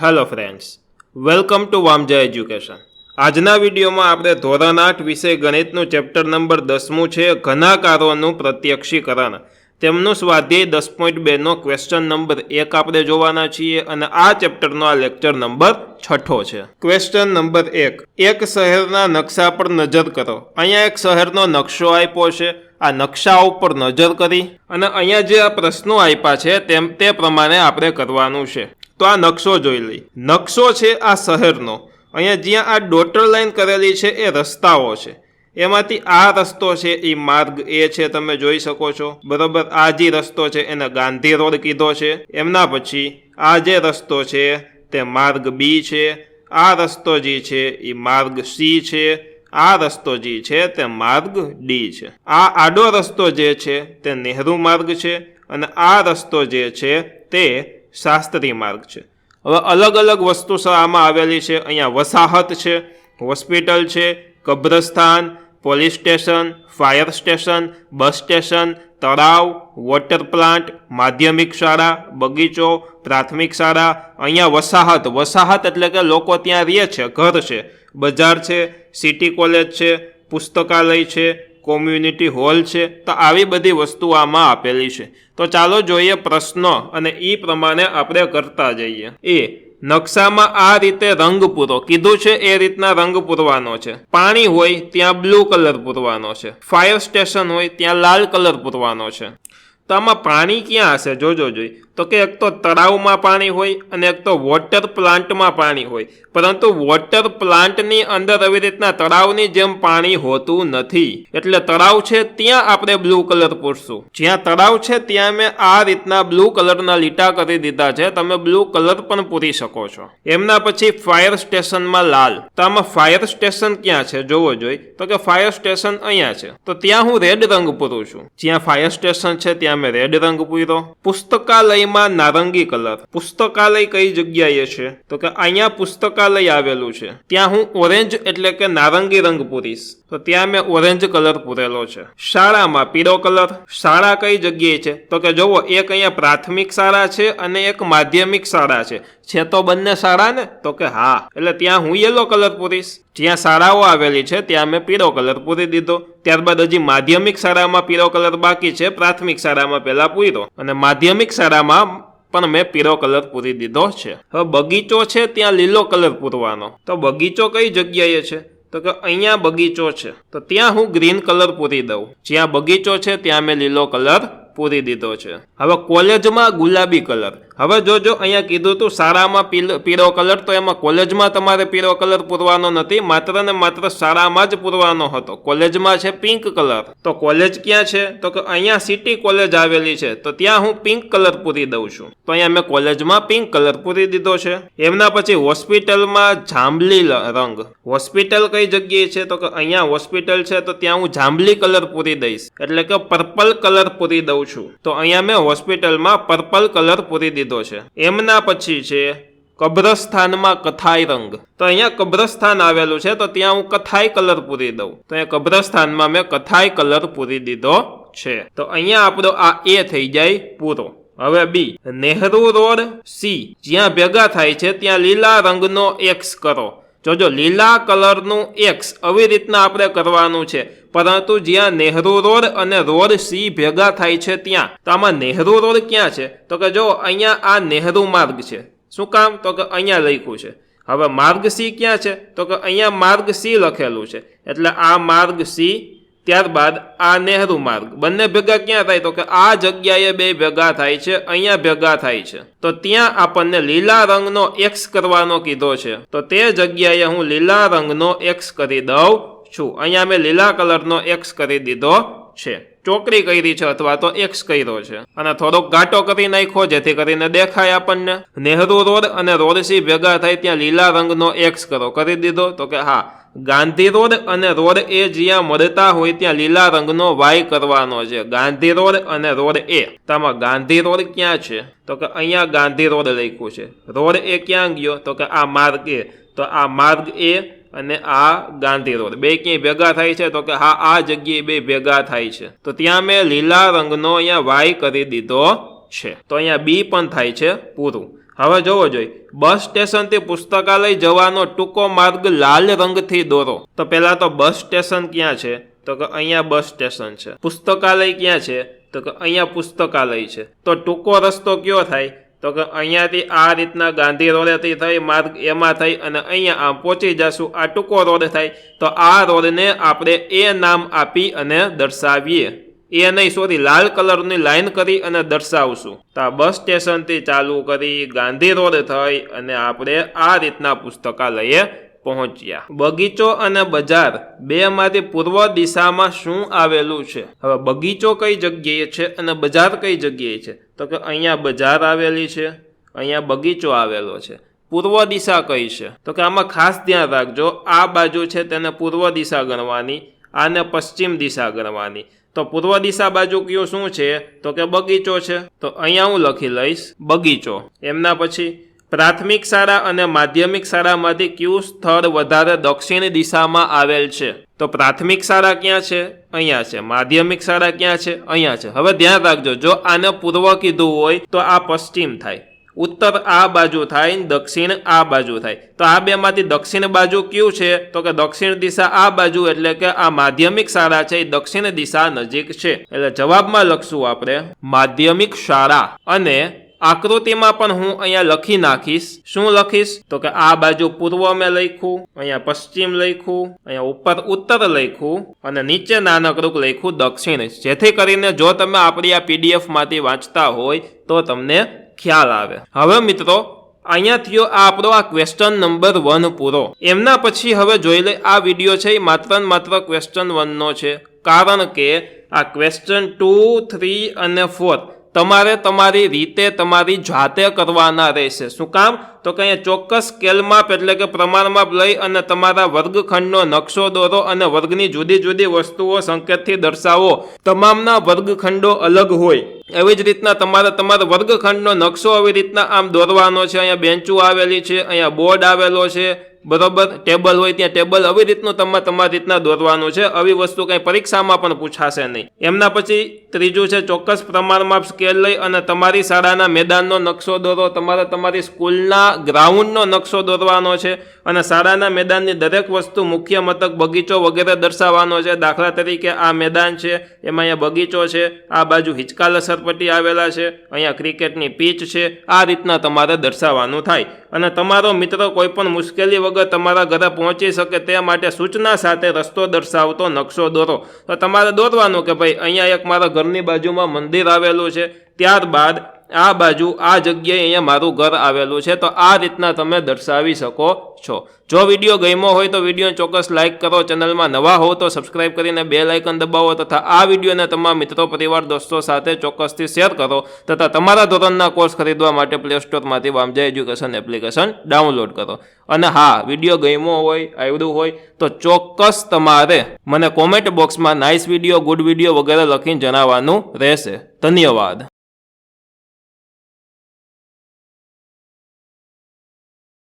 Hello friends, welcome to Vamja education. આજના વિડીયોમાં આપણે ધોરણ 8 વિષય ગણિતનું ચેપ્ટર નંબર 10મું છે ઘનાકારોનું પ્રત્યક્ષીકરણ. તેમનું સ્વાધ્યાય 10.2નો ક્વેશ્ચન નંબર 1 આપણે જોવાના છીએ અને આ ચેપ્ટરનો આ લેક્ચર નંબર 6 છે. Question number 1. એક શહેરના નકશા પર નજર કરો. અહીંયા એક શહેરનો નકશો આપ્યો છે. આ નકશા ઉપર નજર કરી અને અહીંયા જે આ પ્રશ્નો આપ્યા છે તે પ્રમાણે આપણે કરવાનું છે. તો આ નકશો જોઈ લઈ. નકશો છે આ શહેરનો. અહીંયા જ્યાં આ ડોટર લાઈન કરેલી છે એ રસ્તાઓ છે. એમાંથી આ રસ્તો છે એ માર્ગ એ છે, તમે જોઈ શકો છો. બરોબર, આ જે રસ્તો છે એને ગાંધી રોડ કીધો છે. એમના પછી આ જે રસ્તો છે તે માર્ગ બી છે. આ રસ્તો જે છે એ માર્ગ સી છે. આ રસ્તો જે છે તે માર્ગ ડી છે. આ આડો રસ્તો જે છે તે નહેરુ માર્ગ છે અને આ રસ્તો જે છે તે શાસ્ત્રી માર્ગ છે. હવે અલગ અલગ વસ્તુ આમાં આવેલી છે. અહીંયા વસાહત છે, હોસ્પિટલ છે, કબ્રસ્તાન, police station, fire station, bus station, તળાવ, વોટર પ્લાન્ટ, માધ્યમિક શાળા, બગીચો, પ્રાથમિક શાળા. અહીંયા વસાહત એટલે કે લોકો ત્યાં રહે છે, ઘર છે, બજાર છે, સિટી કોલેજ છે, પુસ્તકાલય છે, કોમ્યુનિટી હોલ છે. તો આવી બધી વસ્તુ આમાં આપેલી છે. તો ચાલો જોઈએ પ્રશ્નો અને એ પ્રમાણે આપણે કરતા જઈએ. નકશામાં આ રીતે રંગ પૂરો કીધું છે, એ રીતના રંગ પૂરવાનો છે. પાણી હોય ત્યાં બ્લુ કલર પૂરવાનો છે. ફાયર સ્ટેશન હોય ત્યાં લાલ કલર પૂરવાનો છે. તો આમાં પાણી ક્યાં હશે જોજો જોઈ. તો કે એક તો તળાવમાં પાણી હોય અને એક તો વોટર પ્લાન્ટમાં પાણી હોય. પરંતુ વોટર પ્લાન્ટની અંદર આવી રીતના તળાવની જેમ પાણી હોતું નથી. એટલે તળાવ છે ત્યાં આપણે બ્લુ કલર પૂરશું. જ્યાં તળાવ છે ત્યાં મેં આ રીતના બ્લુ કલરના લીટા કરી દીધા છે. તમે બ્લુ કલર પણ પૂરી શકો છો. એમના પછી ફાયર સ્ટેશનમાં લાલ. તો આમાં ફાયર સ્ટેશન ક્યાં છે જોવો જોઈ. તો કે ફાયર સ્ટેશન અહીંયા છે. તો ત્યાં હું રેડ રંગ પૂરું છું. જ્યાં ફાયર સ્ટેશન છે ત્યાં મેં રેડ રંગ પૂર્યો. પુસ્તકાલયમાં નારંગી કલર. પુસ્તકાલય કઈ જગ્યાએ છે તો કે અહીંયા પુસ્તકાલય આવેલું છે. ત્યાં હું ઓરેન્જ એટલે કે નારંગી રંગ પૂરીશ. તો ત્યાં મેં ઓરેન્જ કલર પૂરેલો છે. શાળામાં પીળો કલર. શાળા કઈ જગ્યાએ છે તો કે જોવો, એક અહીંયા પ્રાથમિક શાળા છે અને એક માધ્યમિક શાળા છે તો બંને શાળા ને તો કે હા. એટલે ત્યાં હું યલો કલર પૂરીશ. જ્યાં શાળાઓ આવેલી છે ત્યાં મેં પીળો કલર પૂરી દીધો. ત્યારબાદ હજી માધ્યમિક શાળામાં પીળો કલર બાકી છે. પ્રાથમિક શાળામાં પહેલા પૂર્યો અને માધ્યમિક શાળામાં પણ મેં પીળો કલર પૂરી દીધો છે. હવે બગીચો છે ત્યાં લીલો કલર પૂરવાનો. તો બગીચો કઈ જગ્યાએ છે તો કે અહીંયા બગીચો છે. તો ત્યાં હું ગ્રીન કલર પૂરી દઉં. જ્યાં બગીચો છે ત્યાં મેં લીલો કલર પૂરી દીધો છે. હવે કોલેજમાં ગુલાબી કલર. હવે જોજો, અહીંયા કીધું હતું શાળામાં પીળો કલર, તો એમાં કોલેજમાં તમારે પીળો કલર પૂરવાનો નથી. માત્ર ને માત્ર શાળામાં જ પૂરવાનો હતો. કોલેજમાં છે પિંક કલર. તો કોલેજ ક્યાં છે તો કે અહીંયા સિટી કોલેજ આવેલી છે. તો ત્યાં હું પિંક કલર પૂરી દઉં છું. તો અહીંયા મેં કોલેજમાં પિંક કલર પૂરી દીધો છે. એમના પછી હોસ્પિટલમાં જાંબલી રંગ. હોસ્પિટલ કઈ જગ્યાએ છે તો કે અહીંયા હોસ્પિટલ છે. તો ત્યાં હું જાંબલી કલર પૂરી દઈશ, એટલે કે પર્પલ કલર પૂરી દઉં છું. તો અહીંયા મેં હોસ્પિટલમાં પર્પલ કલર પૂરી દીધો છે. એમના પછી છે કબ્રસ્તાનમાં કથાઈ રંગ. તો અહીંયા કબ્રસ્તાન આવેલું છે તો ત્યાં હું કથાઈ કલર પૂરી દઉં. તો અહીંયા કબ્રસ્તાનમાં મેં કથાઈ કલર પૂરી દીધો છે. તો અહીંયા આપણો આ એ થઈ જાય પૂરો. હવે બી, નહેરુ રોડ સી જ્યાં ભેગા થાય છે ત્યાં લીલા રંગનો એક્સ કરો. જોજો, લીલા કલરનું એક્સ આવી રીતના આપણે કરવાનું છે. પરંતુ જ્યાં નહેરુ રોડ અને રોડ સી ભેગા થાય છે ત્યાં. તો આમાં નહેરુ રોડ ક્યાં છે તો કે જો અહીંયા આ નહેરુ માર્ગ છે. શું કામ તો કે અહીંયા લખ્યું છે. હવે માર્ગ સી ક્યાં છે તો કે અહીંયા માર્ગ સી લખેલું છે. એટલે આ માર્ગ સી, ત્યારબાદ આ નહેરુ માર્ગ. બંને ભેગા ક્યાં થાય તો કે આ જગ્યાએ બે ભેગા થાય છે, અહીંયા ભેગા થાય છે. તો ત્યાં આપણને લીલા રંગનો એક્સ કરવાનો કીધો છે. તો તે જગ્યાએ હું લીલા રંગનો એક્સ કરી દઉં છું. અહીંયા મેં લીલા કલરનો એક્સ કરી દીધો છે. ચોકડી કરી છે અથવા તો એક્સ કર્યો છે અને થોડોક ઘાટો કરી નાખ્યો જેથી કરીને દેખાય આપણને. નહેરુ રોડ અને રોડ સી ભેગા થાય ત્યાં લીલા રંગનો એક્સ કરો. કરી દીધો તો કે હા. ગાંધી રોડ અને રોડ એ જ્યાં મળતા હોય ત્યાં લીલા રંગનો વાય કરવાનો છે. ગાંધી રોડ અને રોડ એ. તો આમાં ગાંધી રોડ ક્યાં છે તો કે અહીંયા ગાંધી રોડ લખ્યું છે. રોડ એ ક્યાં ગયો તો કે આ માર્ગ એ. તો આ માર્ગ એ અને આ ગાંધી રોડ બે ક્યાંય ભેગા થાય છે તો કે હા, આ જગ્યાએ બે ભેગા થાય છે. તો ત્યાં મેં લીલા રંગનો અહીંયા વાય કરી દીધો છે. તો અહીંયા બી પણ થાય છે પૂરું. હવે જોવો જોઈએ, બસ સ્ટેશનથી પુસ્તકાલય જવાનો ટૂંકો માર્ગ લાલ રંગથી દોરો. તો પહેલા તો બસ સ્ટેશન ક્યાં છે? તો કે અહીંયા બસ સ્ટેશન છે. પુસ્તકાલય ક્યાં છે? તો કે અહીંયા પુસ્તકાલય છે. તો ટૂંકો રસ્તો કયો થાય? તો કે અહીંયાથી આ રીતના ગાંધી રોડેથી થઈ માર્ગ એમાં થઈ અને અહીંયા આમ પહોંચી જશું. આ ટૂંકો રોડ થાય. તો આ રોડને આપણે એ નામ આપી અને દર્શાવીએ. એ નહીં, સોરી, લાલ કલરની લાઈન કરી અને દર્શાવશું. તો આ બસ સ્ટેશનથી ચાલુ કરી ગાંધી રોડ થઈ અને આપણે આ રીતના પુસ્તકાલયે પહોંચ્યા. બગીચો અને બજાર બેમાંથી પૂર્વ દિશામાં શું આવેલું છે? હવે બગીચો કઈ જગ્યાએ છે અને બજાર કઈ જગ્યાએ છે? તો કે અહીંયા બજાર આવેલી છે, અહીંયા બગીચો આવેલો છે. પૂર્વ દિશા કઈ છે? તો કે આમાં ખાસ ધ્યાન રાખજો, આ બાજુ છે તેને પૂર્વ દિશા ગણવાની, આને પશ્ચિમ દિશા ગણવાની. તો પૂર્વ દિશા બાજુ કયું શું છે? તો કે બગીચો છે. તો અહીંયા હું લખી લઈશ બગીચો. એમના પછી પ્રાથમિક શાળા અને માધ્યમિક શાળામાંથી કયું સ્થળ વધારે દક્ષિણ દિશામાં આવેલ છે? તો પ્રાથમિક શાળા ક્યાં છે? અહીંયા છે. માધ્યમિક શાળા ક્યાં છે? અહીંયા છે. હવે ધ્યાન રાખજો, જો આને પૂર્વ કીધું હોય તો આ પશ્ચિમ થાય, ઉત્તર આ બાજુ થાય, દક્ષિણ આ બાજુ થાય. તો આ બેમાંથી દક્ષિણ બાજુ કયું છે? તો કે દક્ષિણ દિશા આ બાજુ, એટલે કે આ માધ્યમિક શાળા છે એ દક્ષિણ દિશા નજીક છે. એટલે જવાબમાં લખશું આપણે માધ્યમિક શાળા. અને આકૃતિમાં પણ હું અહીંયા લખી નાખીશ. શું લખીશ? તો કે આ બાજુ પૂર્વ મેં લખ્યું, અહીંયા પશ્ચિમ લખ્યું, અહીંયા ઉપર ઉત્તર લખ્યું અને નીચે નાનકડું લખ્યું દક્ષિણ. જેથી કરીને જો તમે આપણી આ PDF માંથી વાંચતા હોય તો તમને ખ્યાલ આવે. હવે મિત્રો, અહીંયા થયો આ આપણો આ ક્વેશ્ચન નંબર 1 પૂરો. એમના પછી હવે જોઈ લે, આ વિડીયો છે એ માત્ર ક્વેશ્ચન 1 નો છે, કારણ કે આ ક્વેશ્ચન 2, 3 અને 4 તમારે તમારી રીતે તમારી જાતે કરવાના રહેશે. શું કામ? તો કે અહીંયા ચોક્કસ સ્કેલ માપ એટલે કે પ્રમાણ માપ લઈ અને તમારા વર્ગખંડનો નકશો દોરો અને વર્ગની જુદી જુદી વસ્તુઓ સંકેતથી દર્શાવો. તમામના વર્ગખંડો અલગ હોય, એવી જ રીતના તમારે તમારા વર્ગખંડનો નકશો આવી રીતના આમ દોરવાનો છે. અહીંયા બેન્ચો આવેલી છે, અહીંયા બોર્ડ આવેલો છે, બરોબર, ટેબલ હોય ત્યાં ટેબલ, આવી રીતનું તમારી રીતના દોરવાનું છે. આવી વસ્તુ કંઈ પરીક્ષામાં પણ પૂછાશે નહીં. એમના પછી ત્રીજું છે ચોક્કસ પ્રમાણમાં સ્કેલ લઈ અને તમારી શાળાના મેદાનનો નકશો દોરો. તમારે તમારી સ્કૂલના ગ્રાઉન્ડનો નકશો દોરવાનો છે અને શાળાના મેદાનની દરેક વસ્તુ, મુખ્ય મથક, બગીચો વગેરે દર્શાવવાનો છે. દાખલા તરીકે આ મેદાન છે, એમાં અહીંયા બગીચો છે, આ બાજુ હિંચકા લસરપટ્ટી આવેલા છે, અહીંયા ક્રિકેટની પીચ છે. આ રીતના તમારે દર્શાવવાનું થાય. અને તમારો મિત્ર કોઈ પણ મુશ્કેલી વગર તમારા ઘરે પહોંચી શકે તે માટે સૂચના સાથે રસ્તો દર્શાવતો નકશો દોરો. તો તમારે દોરવાનું કે ભાઈ અહીંયા એક મારા ઘરની બાજુમાં મંદિર આવેલું છે, ત્યારબાદ આ બાજુ આ જગ્યાએ અહીંયા મારું ઘર આવેલું છે. તો આ રીતના તમે દર્શાવી શકો છો. જો વિડીયો ગમ્યો હોય તો વિડીયોને ચોક્કસ લાઇક કરો. ચેનલમાં નવા હો તો સબસ્ક્રાઇબ કરીને બેલ આઇકન દબાવો તથા આ વિડીયોને તમામ મિત્રો, પરિવાર, દોસ્તો સાથે ચોક્કસથી શેર કરો તથા તમારા ધોરણના કોર્સ ખરીદવા માટે પ્લે સ્ટોરમાંથી વામજા એજ્યુકેશન એપ્લિકેશન ડાઉનલોડ કરો. અને હા, વિડીયો ગમ્યો હોય, આવડ્યું હોય તો ચોક્કસ તમારે મને કોમેન્ટ બોક્સમાં નાઇસ વિડીયો, ગુડ વિડીયો વગેરે લખીને જણાવવાનું રહેશે. ધન્યવાદ.